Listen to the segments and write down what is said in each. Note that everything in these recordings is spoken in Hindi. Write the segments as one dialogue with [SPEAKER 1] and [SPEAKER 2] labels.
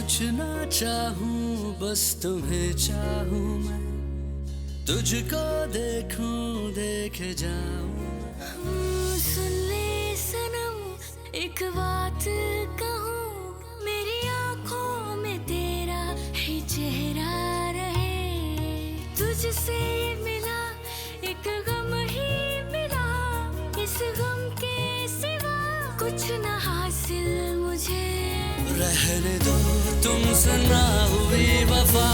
[SPEAKER 1] कुछ ना चाहूं, बस तुम्हें चाहूं मैं, तुझको देखूं देखे जाऊं।
[SPEAKER 2] सुन ले सनम एक बात कहूं, मेरी आंखों में तेरा ही चेहरा रहे। तुझसे मिला एक गम ही मिला, इस गम के सिवा कुछ न हासिल मुझे।
[SPEAKER 1] रहने दो तुमसे ना हुई वफा,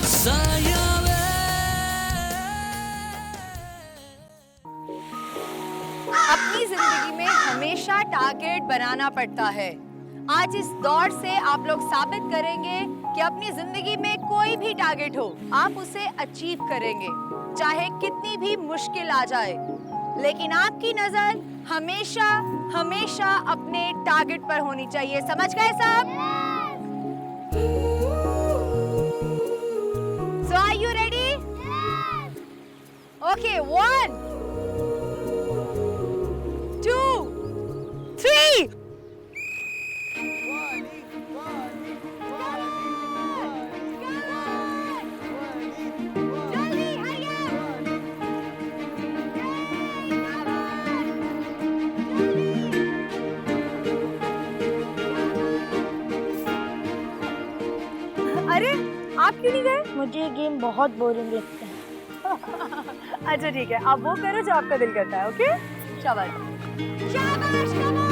[SPEAKER 1] साया
[SPEAKER 3] अपनी जिंदगी में हमेशा टारगेट बनाना पड़ता है। आज इस दौर से आप लोग साबित करेंगे कि अपनी जिंदगी में कोई भी टारगेट हो, आप उसे अचीव करेंगे, चाहे कितनी भी मुश्किल आ जाए। लेकिन आपकी नजर हमेशा हमेशा अपने टारगेट पर होनी चाहिए। समझ गए साहब? So are you ready? Okay, 1, 2, 3. अरे आप क्यों नहीं गए?
[SPEAKER 4] मुझे ये गेम बहुत बोरिंग लगता है।
[SPEAKER 3] अच्छा ठीक है, आप वो करो जो आपका दिल करता है। ओके, शाबाश शाबाश, come on!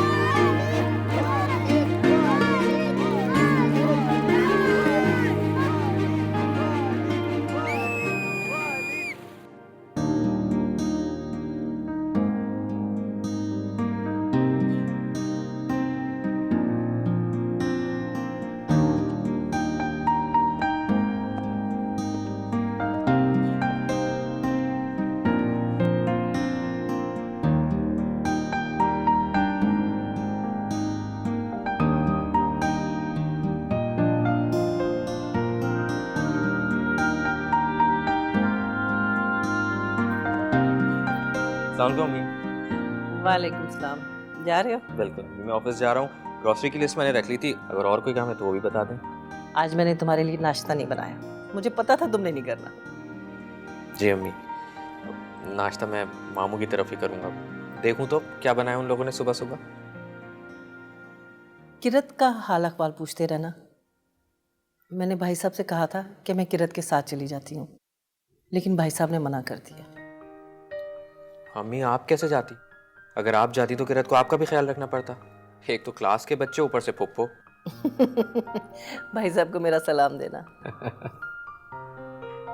[SPEAKER 5] वालेकुम सलाम। जा रहे हो?
[SPEAKER 6] बिल्कुल, मैं ऑफिस जा रहा हूँ। ग्रोसरी की लिस्ट मैंने रख ली थी, अगर और कोई काम है तो वो भी बता दें।
[SPEAKER 5] आज मैंने तुम्हारे लिए नाश्ता नहीं बनाया, मुझे पता था तुमने नहीं करना।
[SPEAKER 6] जी अम्मी, नाश्ता मैं मामू की तरफ ही करूँगा। देखूँ तो क्या बनाया उन लोगों ने सुबह सुबह।
[SPEAKER 5] किरत का हाल अहवाल पूछते रहना। मैंने भाई साहब से कहा था कि मैं किरत के साथ चली जाती हूँ, लेकिन भाई साहब ने मना कर दिया।
[SPEAKER 6] अम्मी आप कैसे जाती? अगर आप जाती तो किरत को आपका भी ख्याल रखना पड़ता। एक तो क्लास के बच्चे, ऊपर से फुप्पो।
[SPEAKER 5] भाई साहब को मेरा सलाम देना।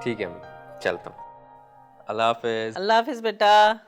[SPEAKER 6] ठीक है अम्मी, चलता हूँ। अल्लाह हाफिज।
[SPEAKER 5] अल्लाह हाफिज बेटा।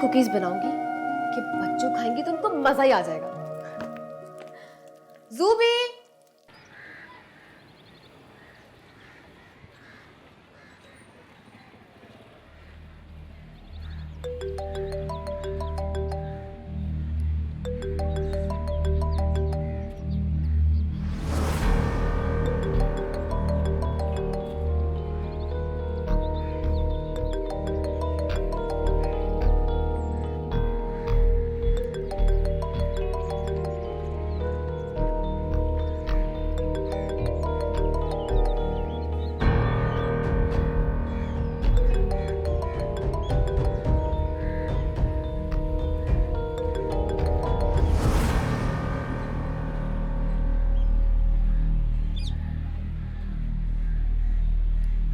[SPEAKER 7] कुकीज बनाऊंगी कि बच्चों खाएंगे तो उनको मजा ही आ जाएगा। ज़ूबी,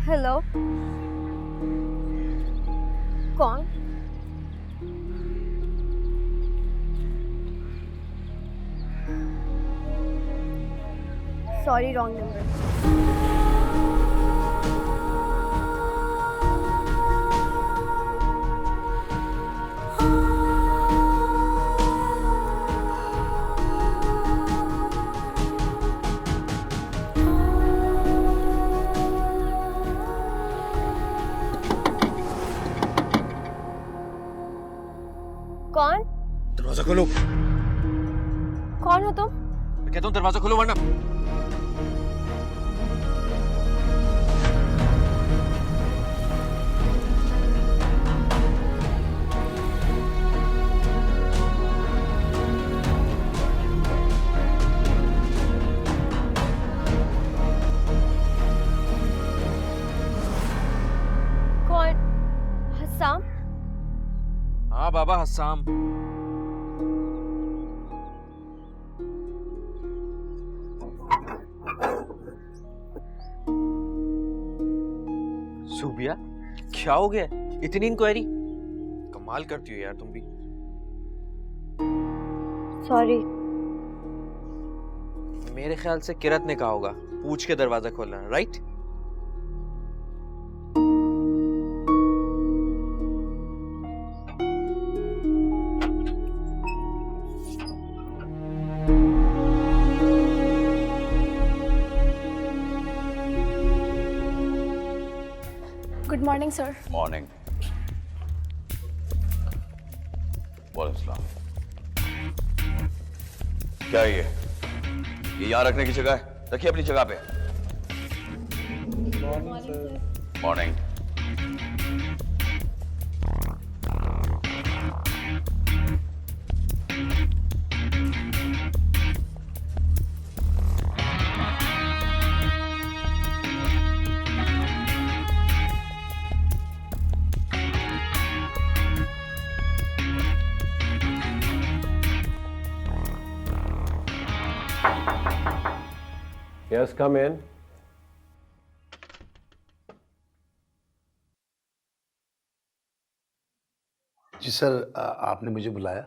[SPEAKER 7] हेलो, कौन? Sorry, wrong number. कौन?
[SPEAKER 6] दरवाजा खोलो।
[SPEAKER 7] कौन हो तुम?
[SPEAKER 6] मैं कहता हूँ दरवाजा खोलो वरना।
[SPEAKER 7] कौन? हसाम?
[SPEAKER 6] हाँ बाबा हसाम। सूबिया, क्या हो गया? इतनी इंक्वायरी? कमाल करती हो यार तुम भी।
[SPEAKER 7] सॉरी।
[SPEAKER 6] मेरे ख्याल से किरत ने कहा होगा पूछ के दरवाजा खोलना, right?
[SPEAKER 7] Good morning sir.
[SPEAKER 8] Morning. वालेकुम सलाम। क्या है ये यहाँ रखने की जगह है? रखिए अपनी जगह पे। मॉर्निंग।
[SPEAKER 9] Yes, come in.
[SPEAKER 10] जी सर, आपने मुझे बुलाया?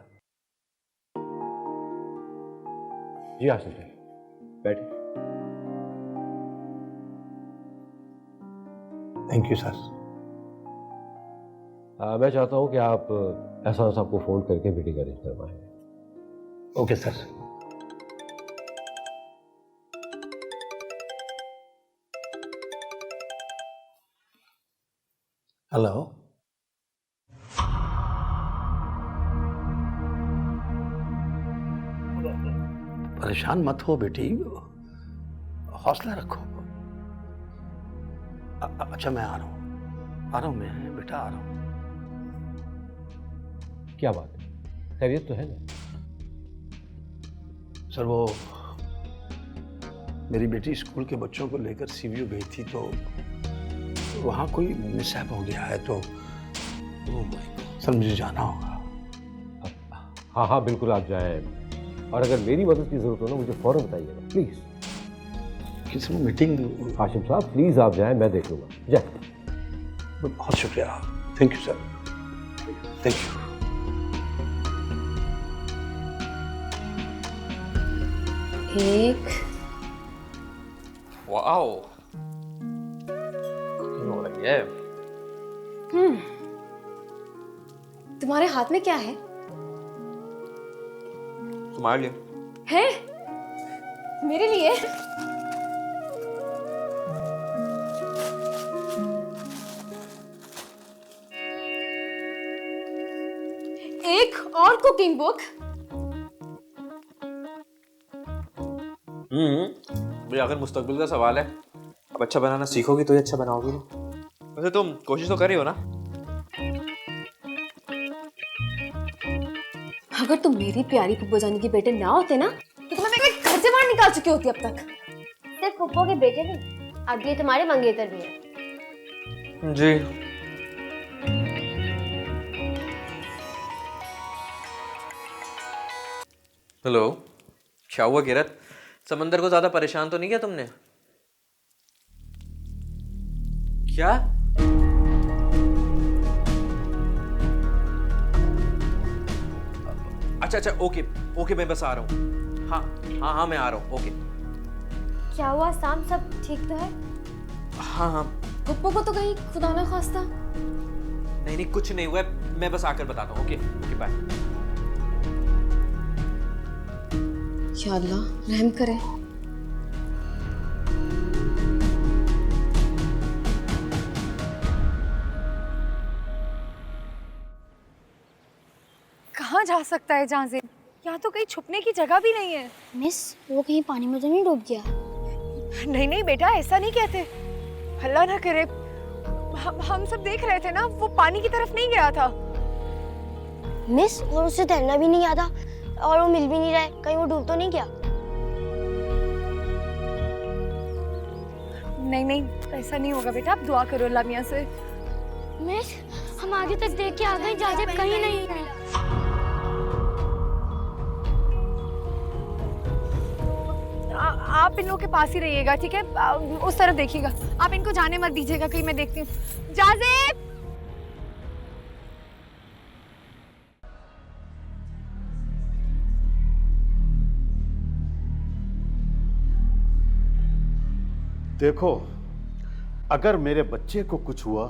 [SPEAKER 9] जी आसिफ भाई, बैठे।
[SPEAKER 10] Thank you sir.
[SPEAKER 9] मैं चाहता हूं कि आप एहसान साहब को फोन करके मीटिंग अरेंज करवाएं।
[SPEAKER 10] Okay sir. हेलो। परेशान मत हो बेटी, हौसला रखो। अच्छा मैं आ रहा हूँ मैं बेटा, आ रहा हूँ।
[SPEAKER 9] क्या बात है, खैरियत तो है ना?
[SPEAKER 10] सर वो मेरी बेटी स्कूल के बच्चों को लेकर सीवीयू गई थी, तो वहाँ कोई मिसहैप हो गया है, तो सर मुझे जाना होगा।
[SPEAKER 9] हाँ हाँ बिल्कुल आप जाएं, और अगर मेरी मदद की जरूरत हो ना मुझे फौरन बताइएगा प्लीज।
[SPEAKER 10] किसी में मीटिंग।
[SPEAKER 9] हाशिम साहब प्लीज आप जाएं, मैं देख लूंगा। जय।
[SPEAKER 10] बहुत शुक्रिया। Thank you sir. Thank you.
[SPEAKER 7] एक।
[SPEAKER 6] वाओ, हो रही है।
[SPEAKER 7] तुम्हारे हाथ में क्या है?
[SPEAKER 6] तुम्हारे लिए।
[SPEAKER 7] है? मेरे लिए? एक और कुकिंग बुक।
[SPEAKER 6] भाई अगर मुस्तकबिल का सवाल है, अब अच्छा बनाना सीखोगी तो ही अच्छा बनाओगी ना। वैसे तुम कोशिश तो कर रही हो ना?
[SPEAKER 7] अगर तुम मेरी प्यारी फुप्पो जानी के बेटे ना होते ना, तो तुम्हें मेरे घर से बाहर निकाल चुकी होती अब तक।
[SPEAKER 4] सिर्फ फुप्पो के बेटे नहीं, अब ये तुम्हारे मंगेतर भी हैं।
[SPEAKER 6] जी। हेलो, क्या हुआ किरत? समंदर को ज्यादा परेशान तो नहीं किया तुमने? क्या? अच्छा, ओके ओके, मैं बस आ रहा हूँ। हाँ, मैं आ रहा हूँ। ओके।
[SPEAKER 4] क्या हुआ शाम, सब ठीक तो है?
[SPEAKER 6] हाँ।
[SPEAKER 7] पप्पू को तो कहीं खुदा ना खास्ता?
[SPEAKER 6] नहीं, कुछ नहीं हुआ है, मैं बस आकर बताता हूँ। Okay bye.
[SPEAKER 7] या अल्लाह रहम करे।
[SPEAKER 3] कहाँ जा सकता है जाजिम? यहाँ तो कहीं छुपने की जगह भी नहीं है।
[SPEAKER 4] मिस वो कहीं पानी में तो नहीं डूब गया?
[SPEAKER 3] नहीं बेटा, ऐसा नहीं कहते। अल्लाह ना करे। हम सब देख रहे थे ना, वो पानी की तरफ नहीं गया था।
[SPEAKER 4] मिस और उसे तैरना भी नहीं आता और वो मिल भी नहीं रहा है, कहीं वो डूब तो नहीं गया?
[SPEAKER 3] नहीं, ऐसा नहीं होगा बेटा, आप दुआ करो अल्लाह मियां से।
[SPEAKER 4] मिस हम आगे तक देख के आ गए, जाजिम कहीं नहीं है।
[SPEAKER 3] आप इन लोगों के पास ही रहिएगा, ठीक है? उस तरफ देखिएगा, आप इनको जाने मत दीजिएगा, कहीं मैं देखती हूँ। जाजिम!
[SPEAKER 11] देखो, अगर मेरे बच्चे को कुछ हुआ,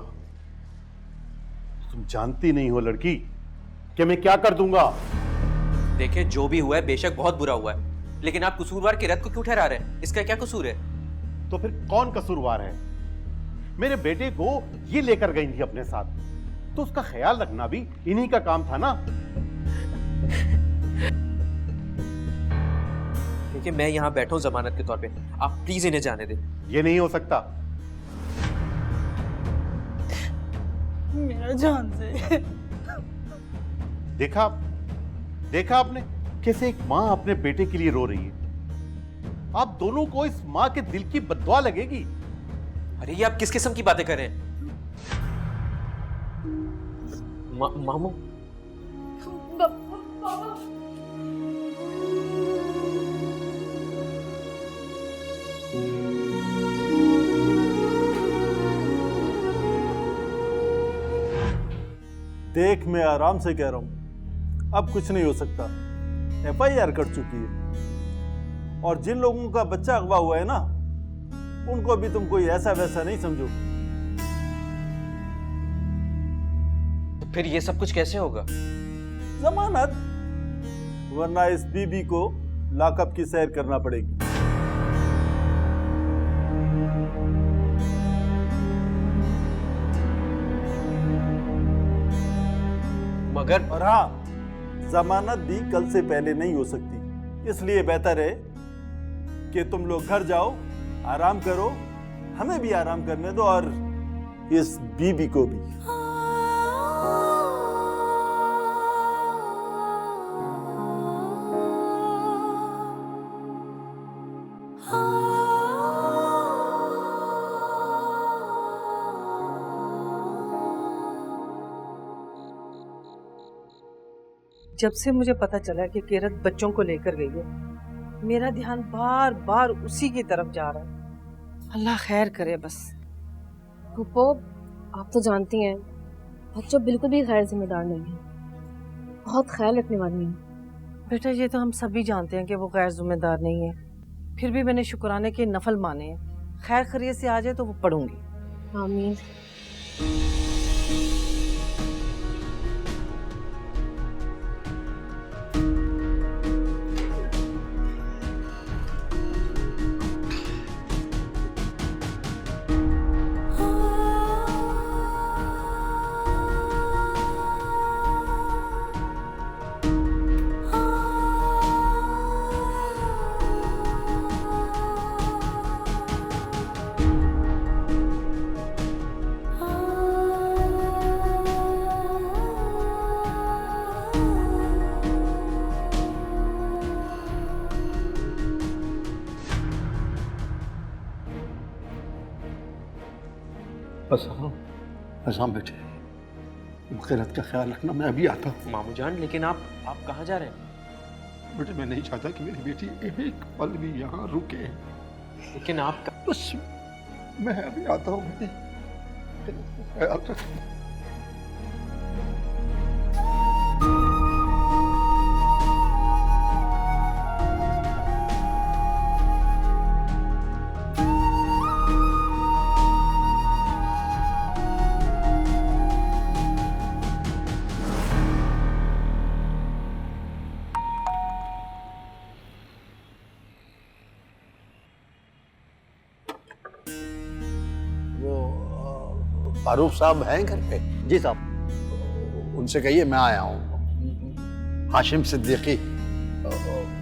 [SPEAKER 11] तुम जानती नहीं हो लड़की कि मैं क्या कर दूंगा।
[SPEAKER 6] देखिए, जो भी हुआ है बेशक बहुत बुरा हुआ है, लेकिन आप कसूरवार किरत को क्यों ठहरा रहे हैं? इसका क्या कसूर है?
[SPEAKER 11] तो फिर कौन कसूरवार है? मेरे बेटे को ये लेकर गई थी अपने साथ, तो उसका ख्याल रखना भी इन्हीं का काम था ना।
[SPEAKER 6] देखिए, मैं यहाँ बैठा हूँ जमानत के तौर पे, आप प्लीज इन्हें जाने दें।
[SPEAKER 11] ये नहीं हो सकता।
[SPEAKER 5] मेरा जान से।
[SPEAKER 11] देखा आपने कैसे एक माँ अपने बेटे के लिए रो रही है। आप दोनों को इस माँ के दिल की बद्दुआ लगेगी।
[SPEAKER 6] अरे ये आप किस किस्म की बातें कर रहे हैं? मामू,
[SPEAKER 12] देख, मैं आराम से कह रहा हूं, अब कुछ नहीं हो सकता। FIR कर चुकी है, और जिन लोगों का बच्चा अगवा हुआ है ना, उनको भी तुम कोई ऐसा वैसा नहीं समझो।
[SPEAKER 6] तो फिर ये सब कुछ कैसे होगा?
[SPEAKER 12] जमानत, वरना इस बीबी को लॉकअप की सैर करना पड़ेगी।
[SPEAKER 6] मगर
[SPEAKER 12] और हाँ, जमानत भी कल से पहले नहीं हो सकती, इसलिए बेहतर है कि तुम लोग घर जाओ, आराम करो, हमें भी आराम करने दो और इस बीबी को भी।
[SPEAKER 5] जब से मुझे पता चला कि किरत बच्चों को लेकर गई है, मेरा ध्यान बार बार उसी की तरफ जा रहा है। अल्लाह खैर करे बस।
[SPEAKER 7] पुप्पो, आप तो जानती हैं बच्चों बिल्कुल भी गैर जिम्मेदार नहीं है, बहुत ख्याल रखने वाली हैं।
[SPEAKER 5] बेटा, ये तो हम सभी जानते हैं कि वो गैर जिम्मेदार नहीं है, फिर भी मैंने शुक्राने के नफल माने हैं। खैर खैरियत से आ जाए तो वो पढ़ूंगी।
[SPEAKER 7] आमीन।
[SPEAKER 10] असाम बेटे, किरत का ख्याल रखना, मैं अभी आता हूँ।
[SPEAKER 6] मामू जान, लेकिन आप कहाँ जा रहे हैं?
[SPEAKER 10] बेटे, मैं नहीं चाहता कि मेरी बेटी एक पल भी यहाँ रुके।
[SPEAKER 6] लेकिन आप
[SPEAKER 10] बस मैं अभी आता हूँ बेटे। ख्याल रखना। फारूक साहब हैं घर पे?
[SPEAKER 12] जी साहब।
[SPEAKER 10] उनसे कहिए मैं आया हूँ, हाशिम सिद्दीकी।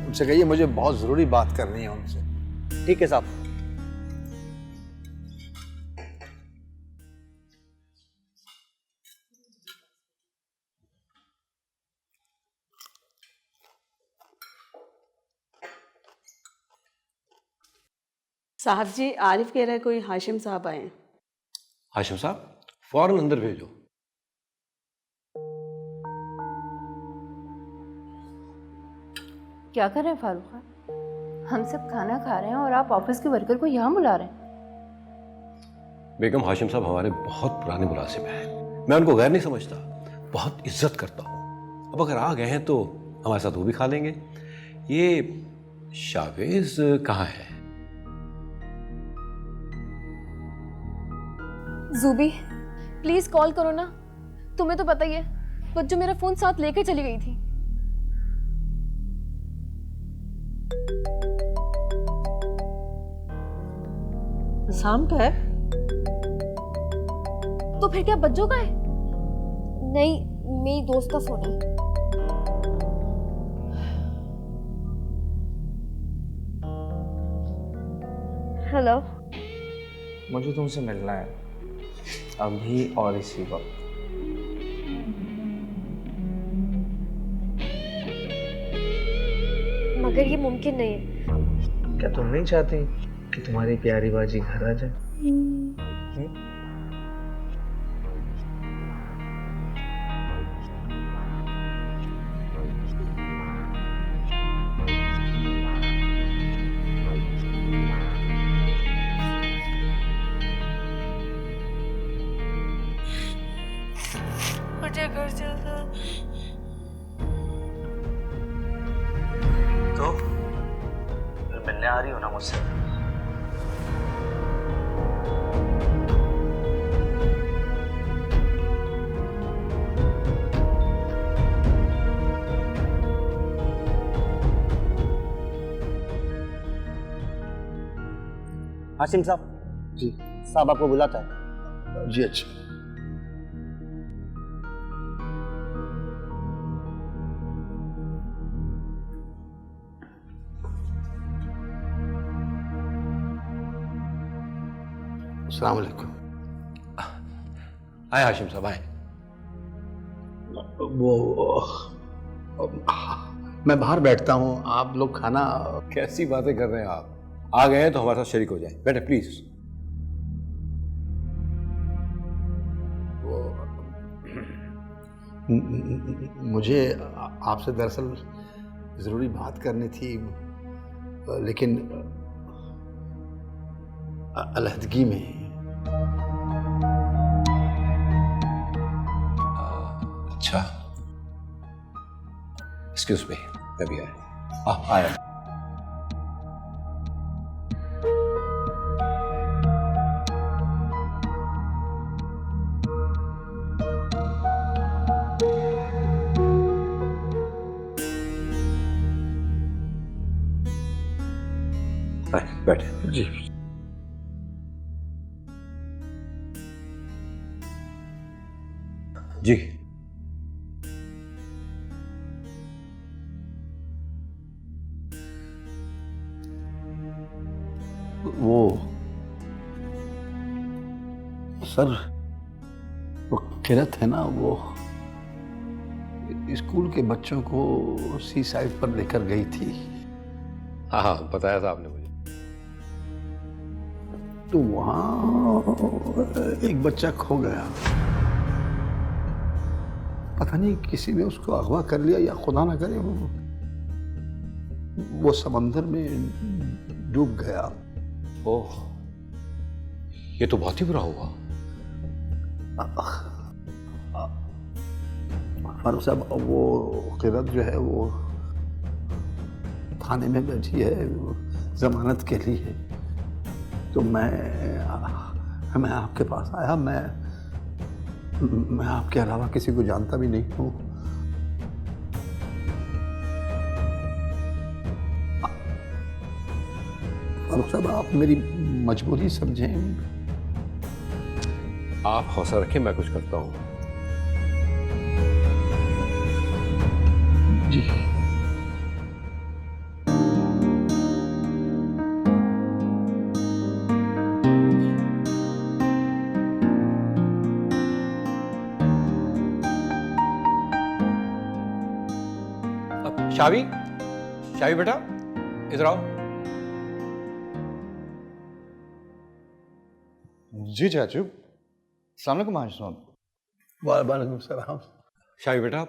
[SPEAKER 10] उनसे कहिए मुझे बहुत जरूरी बात करनी है उनसे।
[SPEAKER 12] ठीक है साहब।
[SPEAKER 13] साहब जी, आरिफ कह रहा है कोई हाशिम साहब आए हैं।
[SPEAKER 9] हाशिम साहब फौरन अंदर भेजो।
[SPEAKER 7] क्या कर रहे हैं फारूक खान? हम सब खाना खा रहे हैं और आप ऑफिस के वर्कर को यहाँ बुला रहे हैं।
[SPEAKER 9] बेगम, हाशिम साहब हमारे बहुत पुराने मुलाजिम हैं। मैं उनको गैर नहीं समझता, बहुत इज्जत करता हूँ। अब अगर आ गए हैं तो हमारे साथ वो भी खा लेंगे। ये शावेज कहाँ है?
[SPEAKER 7] जूबी प्लीज कॉल करो ना। तुम्हें तो पता ही है बच्चों मेरा फोन साथ लेकर चली गई थी।
[SPEAKER 5] शाम का है
[SPEAKER 7] तो फिर क्या बच्चों का है? नहीं, मेरी दोस्त का फोन है। हेलो,
[SPEAKER 6] मुझे तुमसे मिलना है अभी और इसी वक्त।
[SPEAKER 7] मगर ये मुमकिन नहीं है।
[SPEAKER 6] क्या तुम नहीं चाहती कि तुम्हारी प्यारी बाजी घर आ जाए?
[SPEAKER 2] मुझे घर चलना।
[SPEAKER 1] तो फिर मिलने आ रही हो ना मुझसे?
[SPEAKER 12] हाशिम साहब।
[SPEAKER 10] जी
[SPEAKER 12] साहब आपको बुलाता है।
[SPEAKER 10] जी अच्छा। अस्सलाम वालेकुम।
[SPEAKER 9] आए हाशिम साहब आए।
[SPEAKER 10] वो मैं बाहर बैठता हूँ, आप लोग खाना।
[SPEAKER 9] कैसी बातें कर रहे हैं आप? आ गए हैं तो हमारे साथ शरीक हो जाए। बैठे प्लीज।
[SPEAKER 10] मुझे आपसे दरअसल ज़रूरी बात करनी थी, लेकिन अलहदगी में।
[SPEAKER 9] अच्छा, एक्सक्यूज मी, मैं भी आया। आया। बैठे।
[SPEAKER 10] जी
[SPEAKER 9] जी।
[SPEAKER 10] वो सर, वो किरत है ना, वो स्कूल के बच्चों को सी साइड पर लेकर गई थी।
[SPEAKER 9] हाँ, बताया था आपने मुझे।
[SPEAKER 10] तो वहां एक बच्चा खो गया। पता नहीं किसी ने उसको अगवा कर लिया या खुदा ना करे वो समंदर में डूब गया।
[SPEAKER 9] ओह, ये तो बहुत ही बुरा हुआ।
[SPEAKER 10] फारूक साहब, वो किरत जो है वो थाने में बैठी है जमानत के लिए, तो मैं आपके पास आया। मैं आपके अलावा किसी को जानता भी नहीं हूँ। फारूक साहब, आप मेरी मजबूरी समझें।
[SPEAKER 9] आप हौसला रखें, मैं कुछ करता हूँ।
[SPEAKER 10] जी।
[SPEAKER 9] शावी, शावी बेटा इधर आओ।
[SPEAKER 14] जी चाचू। अस्सलाम वालेकुम हाशिम।
[SPEAKER 10] वालेकुम सलाम।
[SPEAKER 9] शावी बेटा,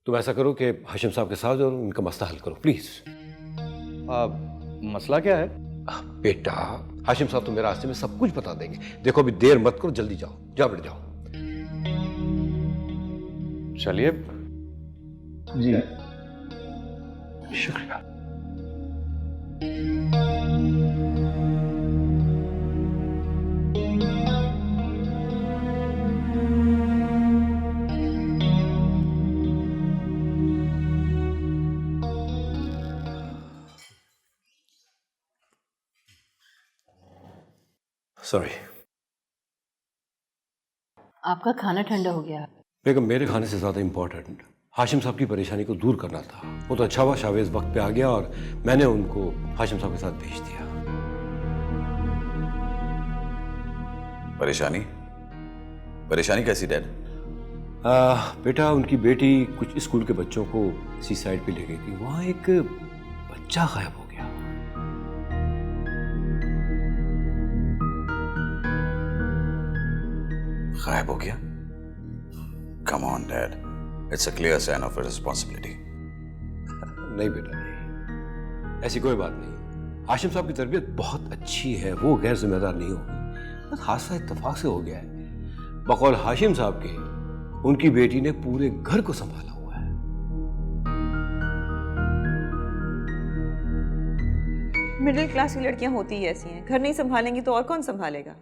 [SPEAKER 9] तुम ऐसा करो कि हाशिम साहब के साथ और उनका मसला हल करो प्लीज।
[SPEAKER 14] मसला क्या है?
[SPEAKER 9] बेटा, हाशिम साहब तो मेरे रास्ते में सब कुछ बता देंगे। देखो अभी देर मत करो, जल्दी जाओ, जाओ बेटा जाओ।
[SPEAKER 14] चलिए।
[SPEAKER 10] जी
[SPEAKER 9] शुक्रिया। सॉरी।
[SPEAKER 7] आपका खाना ठंडा हो गया।
[SPEAKER 9] बेगम, मेरे खाने से ज्यादा इंपॉर्टेंट हाशिम साहब की परेशानी को दूर करना था। वो तो अच्छा हुआ शावेज वक्त पे आ गया और मैंने उनको हाशिम साहब के साथ भेज दिया।
[SPEAKER 8] परेशानी? परेशानी कैसी डैड?
[SPEAKER 9] बेटा, उनकी बेटी कुछ स्कूल के बच्चों को सी साइड पे ले गई थी। वहां एक बच्चा गायब हो गया।
[SPEAKER 8] गायब हो गया? Come on dad, it's a clear sign of responsibility.
[SPEAKER 9] नहीं बेटा, नहीं, ऐसी कोई बात नहीं। हाशिम साहब की तरबियत बहुत अच्छी है, वो गैर जिम्मेदार नहीं होगी। बस हादसा इत्तेफाक से हो गया है। बकौल हाशिम साहब के, उनकी बेटी ने पूरे घर को संभाला हुआ है।
[SPEAKER 13] मिडिल क्लास की लड़कियां होती ही ऐसी हैं, घर नहीं संभालेंगी तो और कौन संभालेगा।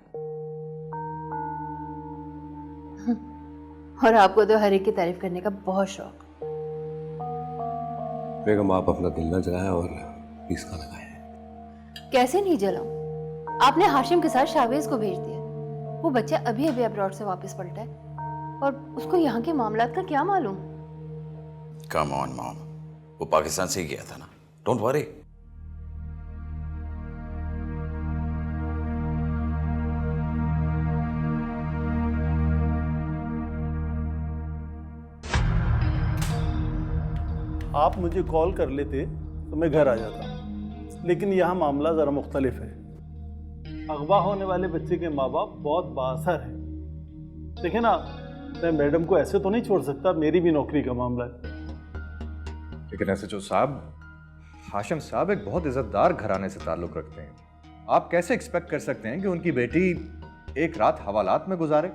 [SPEAKER 7] और आपको तो हर एक की तारीफ करने का बहुत शौक।
[SPEAKER 9] बेगम, आप अपना दिल न जलाएं और प्लीज खाना खाएं।
[SPEAKER 7] कैसे नहीं जलाऊं? आपने हाशिम के साथ शावेज को भेज दिया। वो बच्चा अभी अभी अब्रॉड से वापस पलटा है और उसको यहाँ के मामलात का क्या मालूम।
[SPEAKER 8] कम ऑन मॉम, वो पाकिस्तान से ही गया था ना, डोंट वरी।
[SPEAKER 12] आप मुझे कॉल कर लेते तो मैं घर आ जाता, लेकिन यहाँ मामला ज़रा मुख्तलिफ है। अगवा होने वाले बच्चे के माँ बाप बहुत बाअसर हैं। देखिए ना, मैं मैडम को ऐसे तो नहीं छोड़ सकता, मेरी भी नौकरी का मामला है।
[SPEAKER 14] लेकिन एसएचओ साहब, हाशिम साहब एक बहुत इज्जतदार घराने से ताल्लुक रखते हैं। आप कैसे एक्सपेक्ट कर सकते हैं कि उनकी बेटी एक रात हवालात में गुजारे?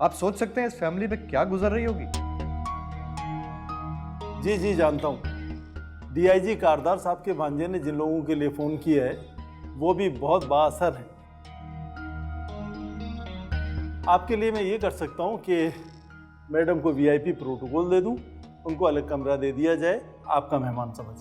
[SPEAKER 14] आप सोच सकते हैं इस फैमिली में क्या गुजर रही होगी।
[SPEAKER 12] जी जी जानता हूँ। डीआईजी कारदार साहब के भांजे ने जिन लोगों के लिए फ़ोन किया है वो भी बहुत बाअसर है। आपके लिए मैं ये कर सकता हूँ कि मैडम को वीआईपी प्रोटोकॉल दे दूँ, उनको अलग कमरा दे दिया जाए, आपका मेहमान समझ।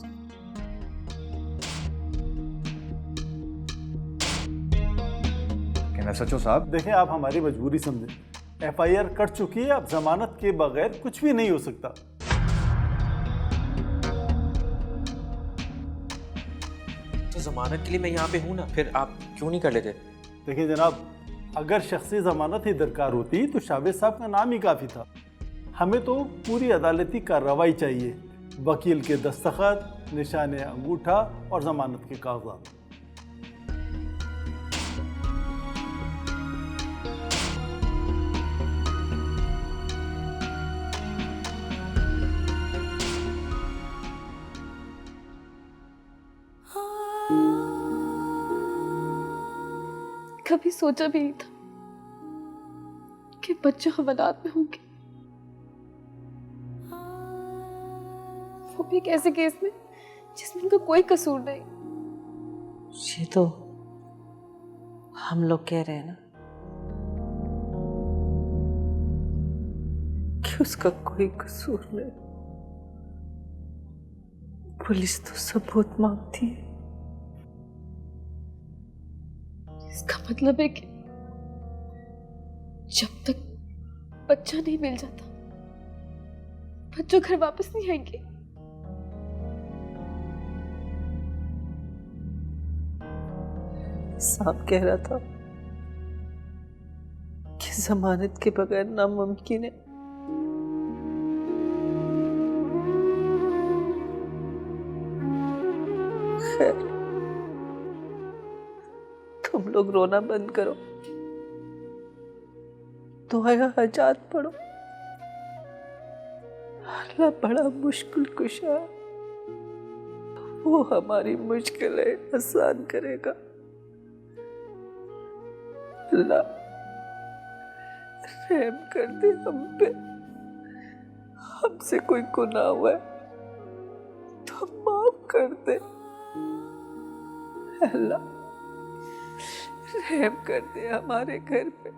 [SPEAKER 14] लेकिन एसएचओ साहब,
[SPEAKER 12] देखें, आप हमारी मजबूरी समझें। एफआईआर कट चुकी है, अब जमानत के बगैर कुछ भी नहीं हो सकता।
[SPEAKER 6] जमानत के लिए मैं यहाँ पे हूँ ना, फिर आप क्यों नहीं कर लेते?
[SPEAKER 12] देखिए जनाब, अगर शख्सी जमानत ही दरकार होती तो शावेज साहब का नाम ही काफ़ी था। हमें तो पूरी अदालती कार्रवाई चाहिए, वकील के दस्तखत, निशान अंगूठा और जमानत के कागजात।
[SPEAKER 2] कभी सोचा भी नहीं था
[SPEAKER 7] उनके बच्चे हवालात में होंगे, वो भी एक ऐसे केस में जिसमें उनका कोई कसूर नहीं।
[SPEAKER 5] ये तो हम लोग कह रहे हैं ना कि उसका कोई कसूर नहीं। पुलिस तो सबूत मांगती है।
[SPEAKER 7] इसका मतलब है कि जब तक बच्चा नहीं मिल जाता, बच्चों घर वापस नहीं आएंगे।
[SPEAKER 5] साहब कह रहा था कि जमानत के बगैर नामुमकिन है। खैर, तुम लोग रोना बंद करो, दुआया हजात पढ़ो। अल्लाह बड़ा मुश्किल कुशा है, वो हमारी मुश्किलें आसान करेगा। अल्लाह रहम कर दे हम पे, हमसे कोई गुनाह हुआ है तो माफ कर दे। अल्लाह रहम कर दे हमारे घर पे,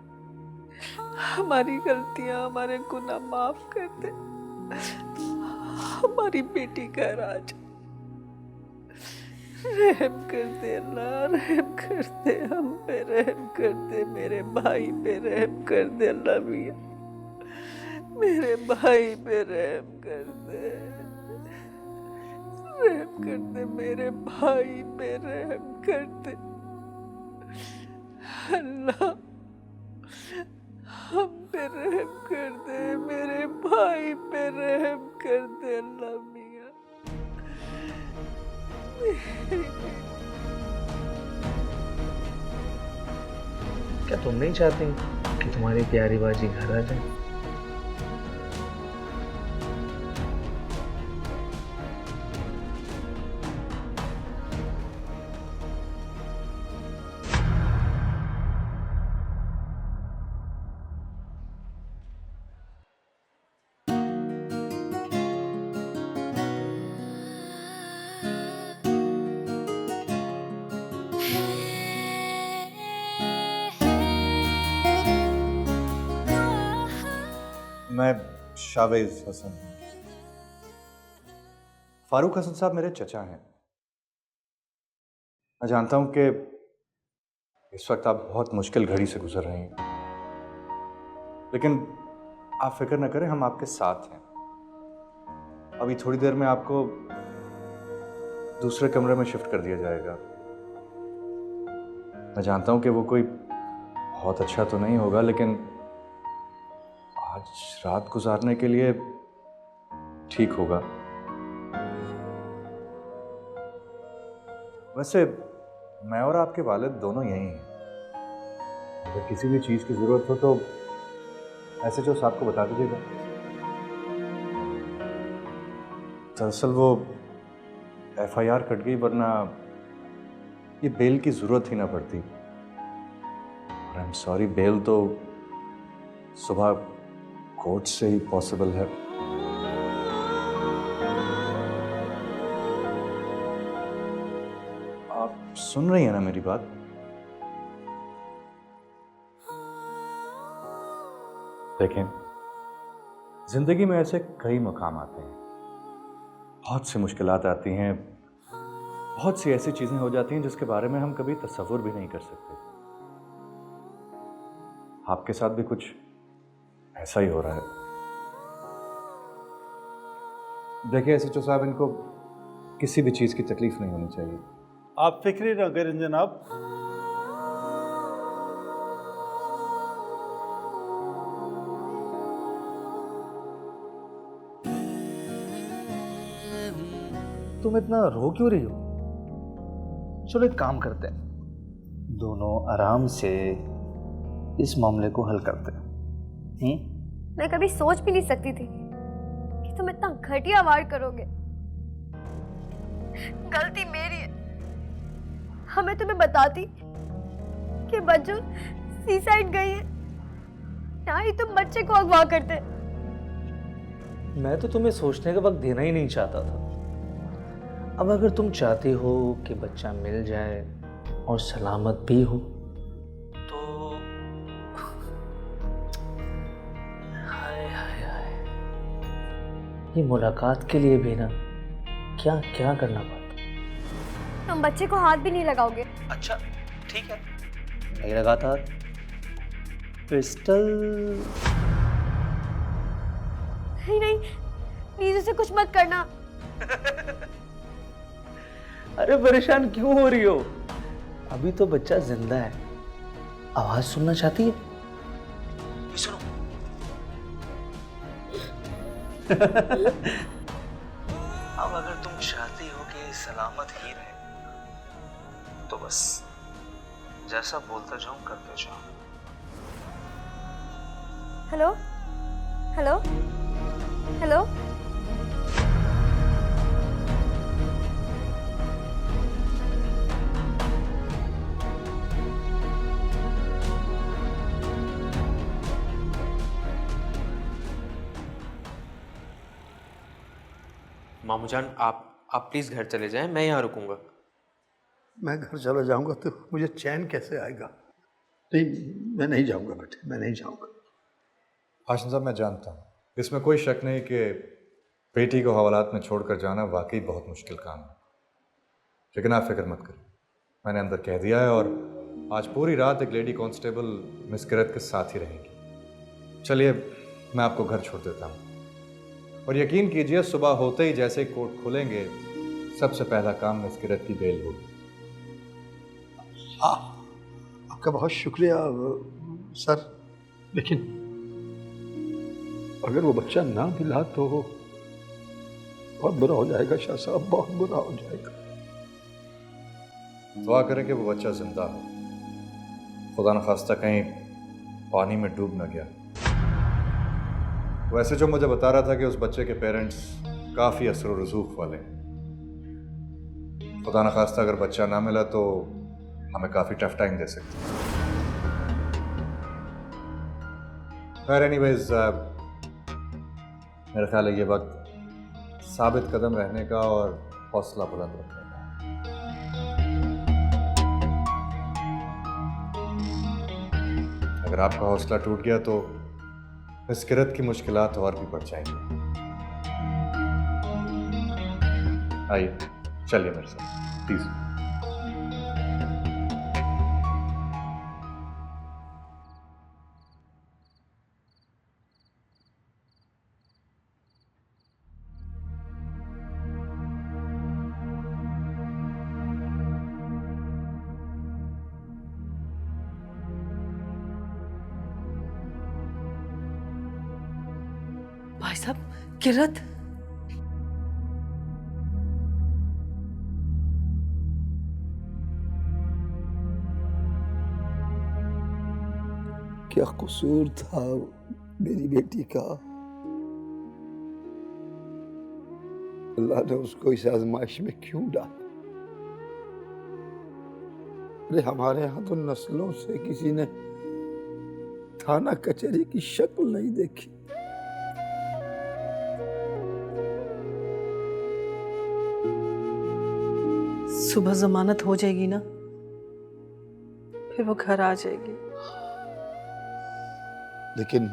[SPEAKER 5] हमारी गलतियां हमारे गुनाह माफ कर दे। हमारी बेटी घर आ जा, रहम कर दे अल्लाह, रहम कर दे हम पे, रहम कर दे मेरे भाई पे, रहम कर दे अल्लाह मियां, मेरे भाई पे रहम कर दे, रहम कर दे मेरे भाई पे, रहम कर दे अल्लाह, हम पे रहम कर दे, मेरे भाई पे रहम कर दे अल्लाह मियां।
[SPEAKER 15] क्या तुम नहीं चाहती कि तुम्हारी प्यारी बाजी घर आ जाए?
[SPEAKER 14] मैं शावेज हसन। फारूक हसन साहब मेरे चचा हैं। मैं जानता हूं कि इस वक्त आप बहुत मुश्किल घड़ी से गुजर रही हैं, लेकिन आप फिक्र न करें, हम आपके साथ हैं। अभी थोड़ी देर में आपको दूसरे कमरे में शिफ्ट कर दिया जाएगा। मैं जानता हूं कि वो कोई बहुत अच्छा तो नहीं होगा, लेकिन आज रात गुजारने के लिए ठीक होगा। वैसे मैं और आपके वालिद दोनों यही हैं। अगर किसी भी चीज़ की ज़रूरत हो तो SHO साहब को बता दीजिएगा। दरअसल वो FIR कट गई, वरना ये बेल की ज़रूरत ही ना पड़ती। और आई एम सॉरी, बेल तो सुबह कोर्ट से ही पॉसिबल है। आप सुन रही हैं ना मेरी बात? देखें, जिंदगी में ऐसे कई मकाम आते हैं, बहुत सी मुश्किलात आती हैं, बहुत सी ऐसी चीजें हो जाती हैं जिसके बारे में हम कभी तसव्वुर भी नहीं कर सकते। आपके साथ भी कुछ ऐसा ही हो रहा है। देखिए SHO साहब, इनको किसी भी चीज की तकलीफ नहीं होनी चाहिए।
[SPEAKER 12] आप फिक्र न करें जनाब। तुम इतना रो क्यों रही हो? चलो एक काम करते हैं, दोनों आराम से इस मामले को हल करते हैं।
[SPEAKER 4] मैं कभी सोच भी नहीं सकती थी कि तुम इतना घटिया वार करोगे। गलती मेरी है। हमें तुम्हें बताती कि बच्चों सीसाइड गई है ना ही तुम बच्चे को अगवा करते।
[SPEAKER 15] मैं तो तुम्हें सोचने का वक्त देना ही नहीं चाहता था। अब अगर तुम चाहती हो कि बच्चा मिल जाए और सलामत भी हो तो हाय हाय हाय, ये मुलाकात के लिए भी ना क्या क्या करना पड़ता।
[SPEAKER 4] तुम बच्चे को हाथ भी नहीं लगाओगे?
[SPEAKER 15] अच्छा ठीक है, नहीं लगाता। पिस्टल
[SPEAKER 4] नहीं नहीं, प्लीज उसे कुछ मत करना।
[SPEAKER 15] अरे परेशान क्यों हो रही हो? अभी तो बच्चा जिंदा है। आवाज सुनना चाहती है? सुनो। अब अगर तुम चाहती हो कि सलामत ही रहे तो बस जैसा बोलता जाऊं करते जाओ।
[SPEAKER 4] Hello hello hello.
[SPEAKER 6] मामूजान आप प्लीज घर चले जाएं, मैं यहाँ रुकूंगा।
[SPEAKER 10] मैं घर चला जाऊंगा तो मुझे चैन कैसे आएगा? नहीं, मैं नहीं जाऊंगा बेटे, मैं नहीं जाऊंगा।
[SPEAKER 14] हाशिम साहब, मैं जानता हूँ, इसमें कोई शक नहीं कि बेटी को हवालात में छोड़कर जाना वाकई बहुत मुश्किल काम है, लेकिन आप फिक्र मत करें, मैंने अंदर कह दिया है और आज पूरी रात एक लेडी कांस्टेबल मिस किरत के साथ ही रहेगी। चलिए मैं आपको घर छोड़ देता हूँ और यकीन कीजिए सुबह होते ही जैसे ही कोर्ट खुलेंगे सबसे पहला काम मिस किरत की बेल होगी।
[SPEAKER 10] हाँ, आपका बहुत शुक्रिया सर, लेकिन अगर वो बच्चा ना मिला तो बहुत बुरा हो जाएगा शाह साहब, बहुत बुरा हो जाएगा।
[SPEAKER 14] दुआ करें कि वो बच्चा जिंदा हो, खुदा न खास्ता कहीं पानी में डूब न गया। वैसे जो मुझे बता रहा था कि उस बच्चे के पेरेंट्स काफ़ी असर व रसूख वाले हैं। खुदा न खास्ता अगर बच्चा ना मिला तो हमें काफ़ी टफ टाइम दे सकते हैं। खैर एनीवेज, मेरा ख्याल है ये वक्त साबित कदम रहने का और हौसला बुलंद रखने का। अगर आपका हौसला टूट गया तो मिस किरत की मुश्किलात और भी बढ़ जाएंगी। आइए चलिए मेरे साथ प्लीज।
[SPEAKER 5] भाई साहब, किरत
[SPEAKER 12] क्या कसूर था मेरी बेटी का? अल्लाह ने उसको इस आजमाइश में क्यों डाला? अरे हमारे यहाँ तो नस्लों से किसी ने थाना कचहरी की शक्ल नहीं देखी।
[SPEAKER 5] सुबह जमानत हो जाएगी ना, फिर वो घर आ जाएगी।
[SPEAKER 12] लेकिन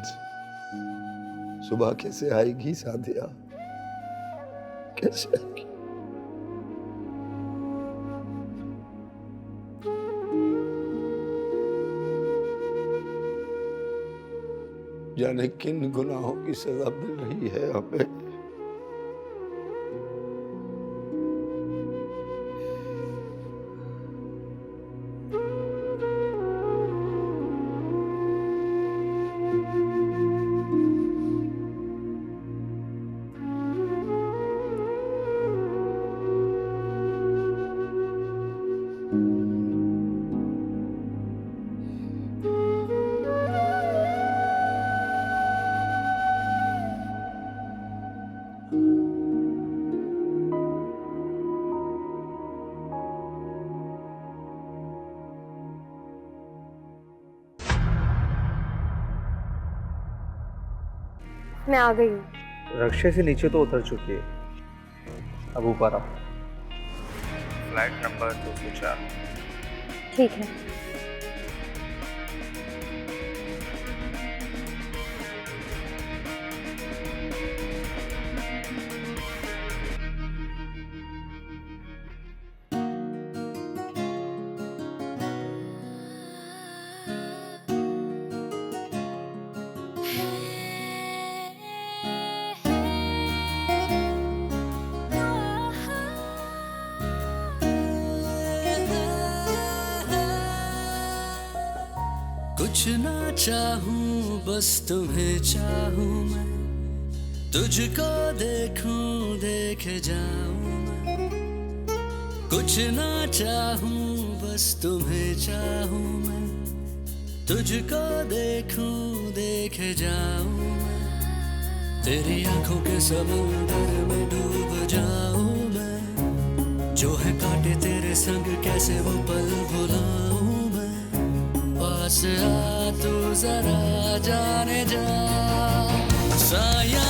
[SPEAKER 12] सुबह कैसे आएगी सादिया, कैसे आएगी? जाने किन गुनाहों की सजा मिल रही है हमें।
[SPEAKER 7] मैं आ गई हूँ।
[SPEAKER 6] रक्शे से नीचे तो उतर चुकी है, अब ऊपर आओ। Flat number 204।
[SPEAKER 7] ठीक है।
[SPEAKER 1] कुछ ना चाहूं बस तुम्हें चाहूं मैं, तुझको देखूं देखे जाऊं मैं। कुछ ना चाहूं बस तुम्हें चाहूं मैं, तुझको देखूं देखे जाऊं मैं। तेरी आंखों के समुंदर में डूब जाऊं मैं, जो है कांटे तेरे संग कैसे वो पल भुलाऊं मैं। पास आ तू जरा जाने जा साया